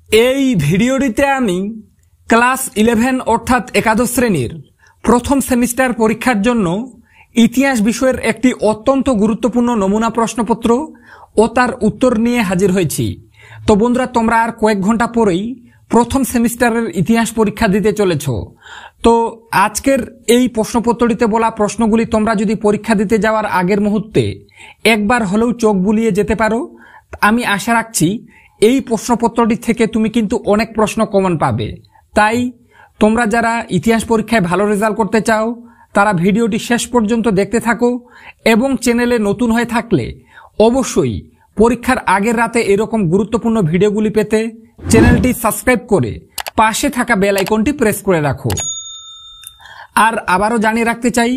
এই ভিডিওটিতে আমি ক্লাস 11 অর্থাৎ একাদশ শ্রেণীর প্রথম সেমিস্টার পরীক্ষার জন্য ইতিহাস বিষয়ের একটি অত্যন্ত গুরুত্বপূর্ণ নমুনা প্রশ্নপত্র ও তার উত্তর নিয়ে হাজির হয়েছি। তো বন্ধুরা, তোমরা আর কয়েক ঘন্টা পরেই প্রথম সেমিস্টারের ইতিহাস পরীক্ষা দিতে চলেছ। তো আজকের এই প্রশ্নপত্রটিতে বলা প্রশ্নগুলি তোমরা যদি পরীক্ষা দিতে যাওয়ার আগের মুহূর্তে একবার হলেও চোখ বুলিয়ে যেতে পারো, আমি আশা রাখছি এই প্রশ্নপত্রটি থেকে তুমি কিন্তু অনেক প্রশ্ন কমন পাবে। তাই তোমরা যারা ইতিহাস পরীক্ষায় ভালো রেজাল্ট করতে চাও তারা ভিডিওটি শেষ পর্যন্ত দেখতে থাকো এবং চ্যানেলে নতুন হয়ে থাকলে অবশ্যই পরীক্ষার আগের রাতে এরকম গুরুত্বপূর্ণ ভিডিওগুলি পেতে চ্যানেলটি সাবস্ক্রাইব করে পাশে থাকা বেল আইকনটি প্রেস করে রাখো। আর আবারও জানিয়ে রাখতে চাই,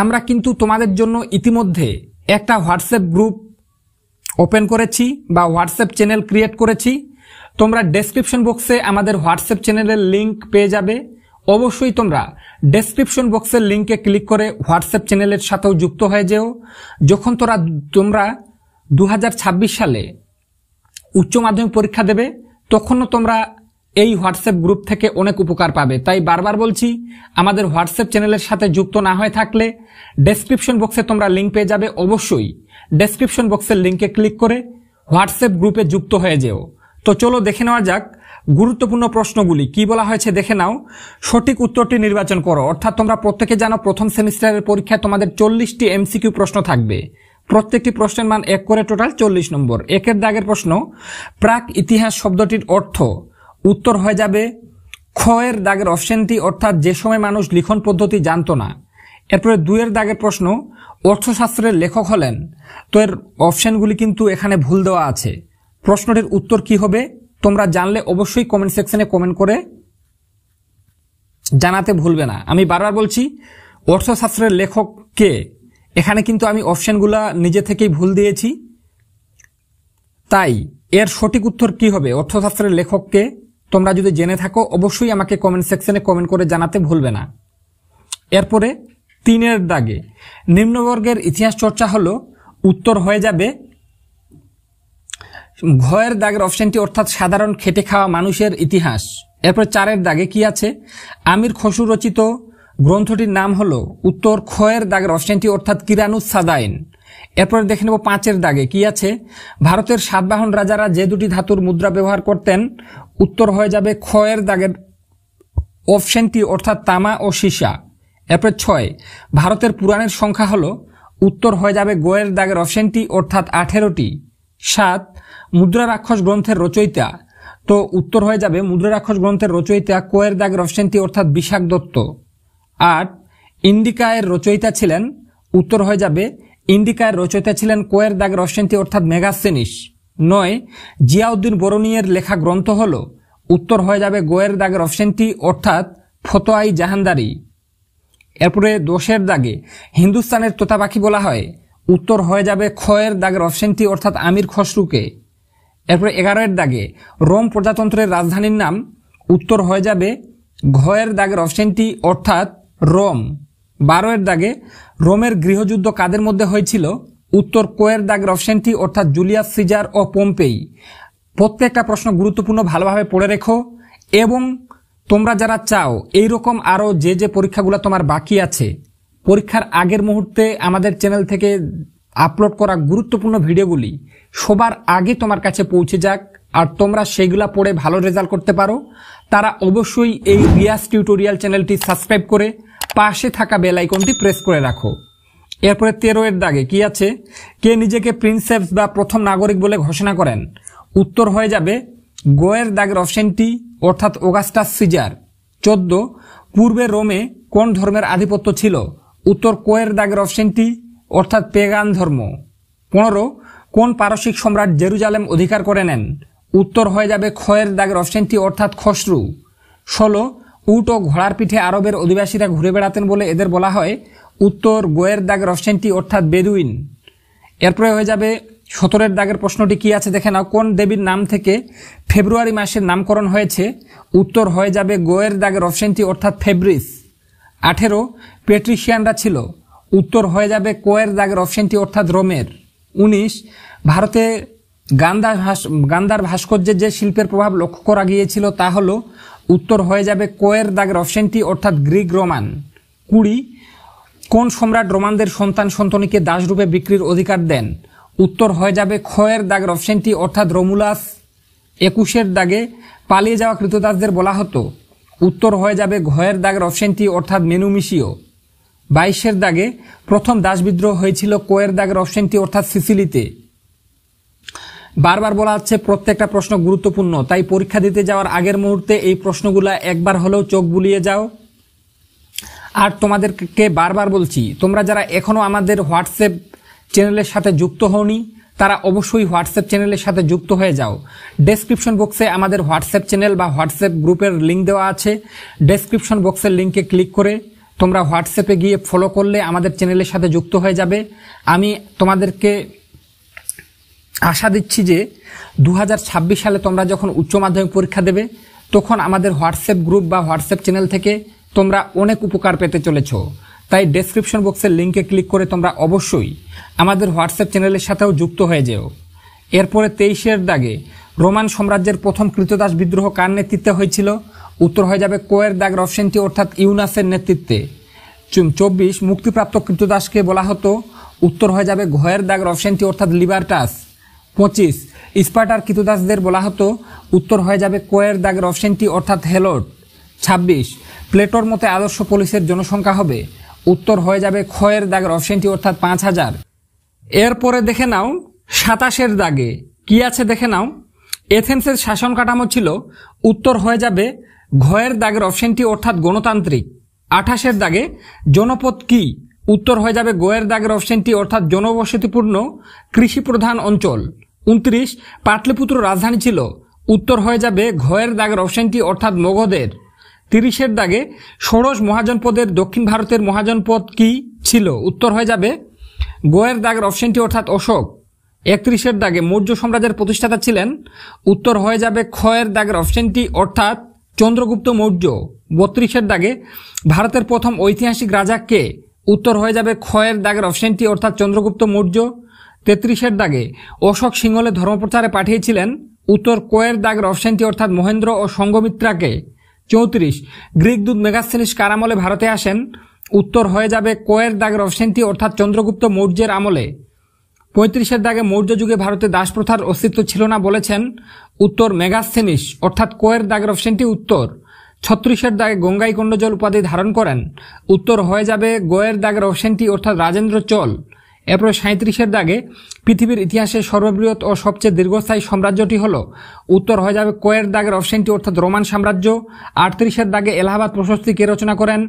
আমরা কিন্তু তোমাদের জন্য ইতিমধ্যে একটা হোয়াটসঅ্যাপ গ্রুপ ওপেন করেছি বা হোয়াটসঅ্যাপ চ্যানেল ক্রিয়েট করেছি। তোমরা ডেসক্রিপশন বক্সে আমাদের হোয়াটসঅ্যাপ চ্যানেলের লিংক পেয়ে যাবে। অবশ্যই তোমরা ডেসক্রিপশন বক্সের লিংকে ক্লিক করে হোয়াটসঅ্যাপ চ্যানেলের সাথেও যুক্ত হয়ে যেও। যখন তোমরা 2026 সালে উচ্চ মাধ্যমিক পরীক্ষা দেবে তখনও তোমরা এই হোয়াটসঅ্যাপ গ্রুপ থেকে অনেক উপকার পাবে। তাই বারবার বলছি, আমাদের হোয়াটসঅ্যাপ চ্যানেলের সাথে যুক্ত না হয়ে থাকলে ডেসক্রিপশন বক্সে তোমরা লিংক পেয়ে যাবে। অবশ্যই ডেসক্রিপশন বক্সের লিংকে ক্লিক করে হোয়াটসঅ্যাপ গ্রুপে যুক্ত হয়ে যেও। তো চলো দেখে নেওয়া যাক গুরুত্বপূর্ণ প্রশ্নগুলি কি বলা হয়েছে। দেখে নাও, সঠিক উত্তরটি নির্বাচন করো। অর্থাৎ তোমরা প্রত্যেকে জানো প্রথম সেমিস্টারের পরীক্ষায় তোমাদের 40টি এমসিকিউ প্রশ্ন থাকবে। প্রত্যেকটি প্রশ্নের মান 1 করে, টোটাল 40 নম্বর। একের দাগের প্রশ্ন, প্রাক ইতিহাস শব্দটির অর্থ। উত্তর হয়ে যাবে খ এর দাগের অপশনটি, অর্থাৎ যে সময় মানুষ লিখন পদ্ধতি জানতো না। এরপরে 2 এর দাগের প্রশ্ন, অর্থশাস্ত্রের লেখক হলেন। তো এর অপশনগুলি কিন্তু এখানে ভুল দেওয়া আছে। প্রশ্নটির উত্তর কি হবে তোমরা জানলে অবশ্যই কমেন্ট সেকশনে কমেন্ট করে জানাতে ভুলবে না। আমি বারবার বলছি, অর্থশাস্ত্রের লেখক কে, এখানে কিন্তু আমি অপশনগুলা নিজে থেকেই ভুল দিয়েছি। তাই এর সঠিক উত্তর কি হবে, অর্থশাস্ত্রের লেখককে তোমরা যদি জেনে থাকো অবশ্যই আমাকে কমেন্ট সেকশনে কমেন্ট করে জানাতে ভুলবে না। এরপরে 3 এর দাগে, নিম্নবর্গের ইতিহাস চর্চা হলো। উত্তর হয়ে যাবে ঘ এর দাগের অপশনটি, অর্থাৎ সাধারণ খেটে খাওয়া মানুষের ইতিহাস। এরপর 4 এর দাগে কি আছে, আমির খসরু রচিত গ্রন্থটির নাম হলো। উত্তর খ এর দাগের অপশনটি, অর্থাৎ কিরানুস সাদাইন। এরপরে দেখে নেব 5 এর দাগে কি আছে, ভারতের সাতবাহন রাজারা যে দুটি ধাতুর মুদ্রা ব্যবহার করতেন। উত্তর হয়ে যাবে খ এর দাগের অপশনটি, অর্থাৎ তামা ও সীসা। এরপর 6, ভারতের পুরাণের সংখ্যা হলো। উত্তর হয়ে যাবে গ এর দাগের অপশনটি, অর্থাৎ 18টি। 7, মুদ্রা রাক্ষস গ্রন্থের রচয়িতা। তো উত্তর হয়ে যাবে মুদ্রা রাক্ষস গ্রন্থের রচয়িতা ক এর দাগের অপশনটি, অর্থাৎ বিশাখ দত্ত। 8, ইন্ডিকা এর রচয়িতা ছিলেন। উত্তর হয়ে যাবে ইন্ডিকা এর রচয়িতা ছিলেন ক এর দাগের অপশনটি, অর্থাৎ মেগাসেনিস। 9, জিয়াউদ্দিন বরুণীর লেখা গ্রন্থ হলো। উত্তর হয়ে যাবে গ এর দাগের অপশনটি, অর্থাৎ ফতোয়াই জাহানদারি। এরপরে 10 এর দাগে, হিন্দুস্তানের তোতা পাখি বলা হয়। উত্তর হয়ে যাবে খ এর দাগের অপশনটি, অর্থাৎ আমির খসরুকে। এরপরে 11 এর দাগে, রোম প্রজাতন্ত্রের রাজধানীর নাম। উত্তর হয়ে যাবে ঘ এর দাগের অপশনটি, অর্থাৎ রোম। 12 এর দাগে, রোমের গৃহযুদ্ধ কাদের মধ্যে হয়েছিল। উত্তর ক এর দাগের অপশনটি, অর্থাৎ জুলিয়াস সিজার ও পম্পেই। প্রত্যেকটা প্রশ্ন গুরুত্বপূর্ণ, ভালোভাবে পড়ে রেখো। এবং তোমরা যারা চাও এইরকম আরো যে পরীক্ষাগুলো তোমার বাকি আছে, পরীক্ষার আগের মুহূর্তে আমাদের চ্যানেল থেকে আপলোড করা গুরুত্বপূর্ণ ভিডিওগুলি সবার আগে তোমার কাছে পৌঁছে যাক আর তোমরা সেগুলা পড়ে ভালো রেজাল্ট করতে পারো, তারা অবশ্যই এই রিয়াজ টিউটোরিয়াল চ্যানেলটি সাবস্ক্রাইব করে পাশে থাকা বেল আইকনটি প্রেস করে রাখো। এরপরে 13 এর দাগে কি আছে, কে নিজেকে প্রিন্সেপ বা প্রথম নাগরিক বলে ঘোষণা করেন। উত্তর হয়ে যাবে গ এর দাগের অপশনটি, অর্থাৎ অগাস্টাস সিজার। 14, পূর্বে রোমে কোন ধর্মের আধিপত্য ছিল। উত্তর ক এর দাগের অপশনটি, অর্থাৎ পেগান ধর্ম। 15, কোন পারসিক সম্রাট জেরুজালেম অধিকার করে নেন। উত্তর হয়ে যাবে খ এর দাগের অপশনটি, অর্থাৎ খসরু। 16, উট ও ঘোড়ার পিঠে আরবের অধিবাসীরা ঘুরে বেড়াতেন বলে এদের বলা হয়। উত্তর গ এর দাগের অপশনটি, অর্থাৎ বেদুইন। এরপরে হয়ে যাবে 17 এর দাগের প্রশ্নটি কি আছে দেখে নাও, কোন দেবীর নাম থেকে ফেব্রুয়ারি মাসের নামকরণ হয়েছে। উত্তর হয়ে যাবে গ এর দাগের অপশনটি, অর্থাৎ ফেব্রিস। 18, পেট্রিশিয়ানরা ছিল। উত্তর হয়ে যাবে ক এর দাগের অপশনটি, অর্থাৎ রোমের। 19, ভারতে গান্ধার ভাস্কর্যে যে শিল্পের প্রভাব লক্ষ্য করা গিয়েছিল তা হলো, উত্তর হয়ে যাবে কোয়ের দাগের অপশনটি অর্থাৎ গ্রিক রোমান। 20 কোন সম্রাট রোমানদের সন্তান সন্ততিকে দাসরূপে বিক্রির অধিকার দেন? উত্তর হয়ে যাবে ক্ষয়ের দাগের অপশনটি অর্থাৎ রোমুলাস। 21 দাগে পালিয়ে যাওয়া কৃতদাসদের বলা হতো, উত্তর হয়ে যাবে ঘয়ের দাগের অপশনটি অর্থাৎ মেনুমিশীয়। 22 দাগে প্রথম দাস বিদ্রোহ হয়েছিল কোয়ের দাগের অপশনটি অর্থাৎ সিসিলিতে। বারবার বলা হচ্ছে প্রত্যেকটা প্রশ্ন গুরুত্বপূর্ণ, তাই পরীক্ষা দিতে যাওয়ার আগের মুহূর্তে এই প্রশ্নগুলা একবার হলেও চোখ বুলিয়ে যাও। আর তোমাদেরকে বারবার বলছি, তোমরা যারা এখনো আমাদের হোয়াটসঅ্যাপ চ্যানেলের সাথে যুক্ত হওনি তারা অবশ্যই হোয়াটসঅ্যাপ চ্যানেলের সাথে যুক্ত হয়ে যাও। ডেসক্রিপশন বক্সে আমাদের হোয়াটসঅ্যাপ চ্যানেল বা হোয়াটসঅ্যাপ গ্রুপের লিঙ্ক দেওয়া আছে। ডেসক্রিপশন বক্সের লিঙ্কে ক্লিক করে তোমরা হোয়াটসঅ্যাপে গিয়ে ফলো করলে আমাদের চ্যানেলের সাথে যুক্ত হয়ে যাবে। আমি তোমাদেরকে আশা দিচ্ছি যে 2026 সালে তোমরা যখন উচ্চ মাধ্যমিক পরীক্ষা দেবে তখন আমাদের হোয়াটসঅ্যাপ গ্রুপ বা হোয়াটসঅ্যাপ চ্যানেল থেকে তোমরা অনেক উপকার পেতে চলেছ। তাই ডেসক্রিপশন বক্সের লিঙ্কে ক্লিক করে তোমরা অবশ্যই আমাদের হোয়াটসঅ্যাপ চ্যানেলের সাথেও যুক্ত হয়ে যেও। এরপরে 23 দাগে রোমান সাম্রাজ্যের প্রথম কৃতদাস বিদ্রোহ কার নেতৃত্বে হয়েছিল? উত্তর হয়ে যাবে কোয়ের দাগের অপশনটি অর্থাৎ ইউনাসের নেতৃত্বে। 24 মুক্তিপ্রাপ্ত কৃতদাসকে বলা হতো, উত্তর হয়ে যাবে ঘয়ের দাগের অপশনটি অর্থাৎ লিবার্টাস। 25 স্পার্টার কৃতদাসদের বলা হতো, উত্তর হয়ে যাবে কোয়ের দাগের অপশনটি অর্থাৎ হেলোড। 26 প্লেটোর মতে আদর্শ পুলিশের জনসংখ্যা হবে, উত্তর হয়ে যাবে ক্ষয়ের দাগের অপশনটি অর্থাৎ 5000। এরপরে দেখে নাও 27 দাগে কি আছে দেখে নাও। এথেন্সের শাসন কাঠামো ছিল, উত্তর হয়ে যাবে ঘয়ের দাগের অপশনটি অর্থাৎ গণতান্ত্রিক। 28 দাগে জনপদ কি? উত্তর হয়ে যাবে গোয়ের দাগের অপশনটি অর্থাৎ জনবসতিপূর্ণ কৃষি প্রধান অঞ্চল। 29 পাটলিপুত্র রাজধানী ছিল, উত্তর হয়ে যাবে ঘয়ের দাগের অপশনটি অর্থাৎ মগধের। 30 দাগে ষোড়শ মহাজনপদের দক্ষিণ ভারতের মহাজনপদ কি ছিল? উত্তর হয়ে যাবে গোয়ের দাগের অপশনটি অর্থাৎ অশোক। 31 দাগে মৌর্য সাম্রাজ্যের প্রতিষ্ঠাতা ছিলেন, উত্তর হয়ে যাবে ক্ষয়ের দাগের অপশনটি অর্থাৎ চন্দ্রগুপ্ত মৌর্য। 32 দাগে ভারতের প্রথম ঐতিহাসিক রাজা কে? উত্তর হয়ে যাবে ক্ষয়ের দাগের অপশনটি অর্থাৎ চন্দ্রগুপ্ত মৌর্য। 33 দাগে অশোক সিংহলে ধর্মপ্রচারে পাঠিয়েছিলেন, উত্তর কোয়ের দাগের অপশনটি অর্থাৎ মহেন্দ্র ও সঙ্গমিত্রাকে। 34 গ্রিক দূত মেগাস্থেনিস কার আমলে ভারতে আসেন? উত্তর হয়ে যাবে কোয়ের দাগের অপশনটি অর্থাৎ চন্দ্রগুপ্ত মৌর্যের আমলে। 35 দাগে মৌর্য যুগে ভারতে দাস প্রথার অস্তিত্ব ছিল না বলেছেন, উত্তর মেগাস্থেনিস অর্থাৎ কোয়ের দাগের অপশনটি উত্তর। 36 দাগে গঙ্গাইকণ্ড জল উপাধি ধারণ করেন, উত্তর হয়ে যাবে গোয়ের দাগের অপশনটি অর্থাৎ রাজেন্দ্র চোল। এরপরে 37 দাগে পৃথিবীর ইতিহাসে সর্ববৃহৎ ও সবচেয়ে দীর্ঘস্থায়ী সাম্রাজ্যটি হল, উত্তর হয়ে যাবে কোয়ের দাগের অপশনটি অর্থাৎ রোমান সাম্রাজ্য। 38 দাগে এলাহাবাদ প্রশস্তি কে রচনা করেন?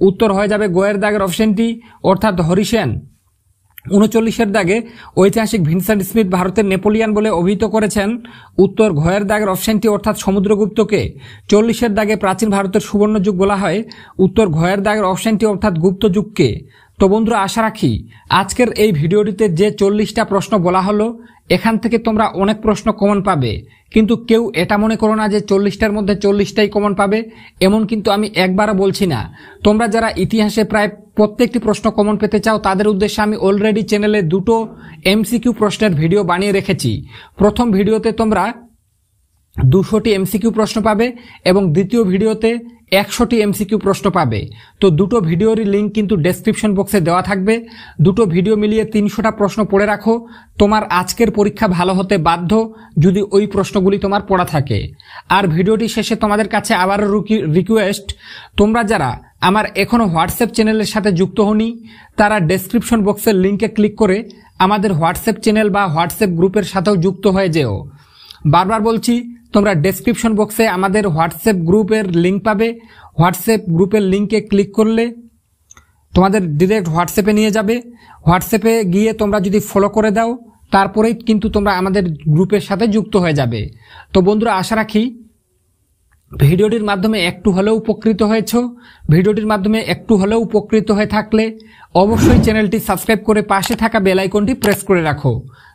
উত্তর হয়ে যাবে গোয়ের দাগের অপশনটি অর্থাৎ হরিসেন। 39 দাগে ঐতিহাসিক ভিনসেন্ট স্মিথ ভারতের নেপোলিয়ান বলে অভিহিত করেছেন, উত্তর ঘয়ের দাগের অপশনটি অর্থাৎ সমুদ্রগুপ্তকে। 40 দাগে প্রাচীন ভারতের সুবর্ণ যুগ বলা হয়, উত্তর ঘয়ের দাগের অপশনটি অর্থাৎ গুপ্ত যুগকে। তো বন্ধুরা, আশা রাখি আজকের এই ভিডিওটিতে যে 40টা প্রশ্ন বলা হলো এখান থেকে তোমরা অনেক প্রশ্ন কমন পাবে, কিন্তু কেউ এটা মনে করো না যে 40টার মধ্যে 40টাই কমন পাবে, এমন কিন্তু আমি একবারও বলছি না। তোমরা যারা ইতিহাসে প্রায় প্রত্যেকটি প্রশ্ন কমন পেতে চাও তাদের উদ্দেশ্যে আমি অলরেডি চ্যানেলে 2টো MCQ প্রশ্নের ভিডিও বানিয়ে রেখেছি। প্রথম ভিডিওতে তোমরা 200টি MCQ প্রশ্ন পাবে এবং দ্বিতীয় ভিডিওতে 100টি MCQ প্রশ্ন পাবে। তো দুটো ভিডিওরই লিঙ্ক কিন্তু ডেসক্রিপশন বক্সে দেওয়া থাকবে। দুটো ভিডিও মিলিয়ে 300টা প্রশ্ন পড়ে রাখো, তোমার আজকের পরীক্ষা ভালো হতে বাধ্য যদি ওই প্রশ্নগুলি তোমার পড়া থাকে। আর ভিডিওটি শেষে তোমাদের কাছে আবারও রিকোয়েস্ট, তোমরা যারা আমার এখনো হোয়াটসঅ্যাপ চ্যানেলের সাথে যুক্ত হওনি তারা ডেসক্রিপশন বক্সের লিঙ্কে ক্লিক করে আমাদের হোয়াটসঅ্যাপ চ্যানেল বা হোয়াটসঅ্যাপ গ্রুপের সাথেও যুক্ত হয়ে যেও। বারবার বলছি, তোমরা ডেসক্রিপশন বক্সে আমাদের হোয়াটসঅ্যাপ গ্রুপের লিঙ্ক পাবে। হোয়াটসঅ্যাপ গ্রুপের লিঙ্কে ক্লিক করলে তোমাদের ডিরেক্ট হোয়াটসঅ্যাপে নিয়ে যাবে। হোয়াটসঅ্যাপে গিয়ে তোমরা যদি ফলো করে দাও তারপরেই কিন্তু তোমরা আমাদের গ্রুপের সাথে যুক্ত হয়ে যাবে। তো বন্ধুরা, আশা রাখি ভিডিওটির মাধ্যমে একটু হলেও উপকৃত হয়েছ। ভিডিওটির মাধ্যমে একটু হলেও উপকৃত হয়ে থাকলে অবশ্যই চ্যানেলটি সাবস্ক্রাইব করে পাশে থাকা বেল আইকনটি প্রেস করে রাখো।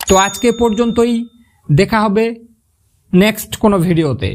তো আজকে পর্যন্তই, দেখা হবে নেক্সট কোনো ভিডিওতে।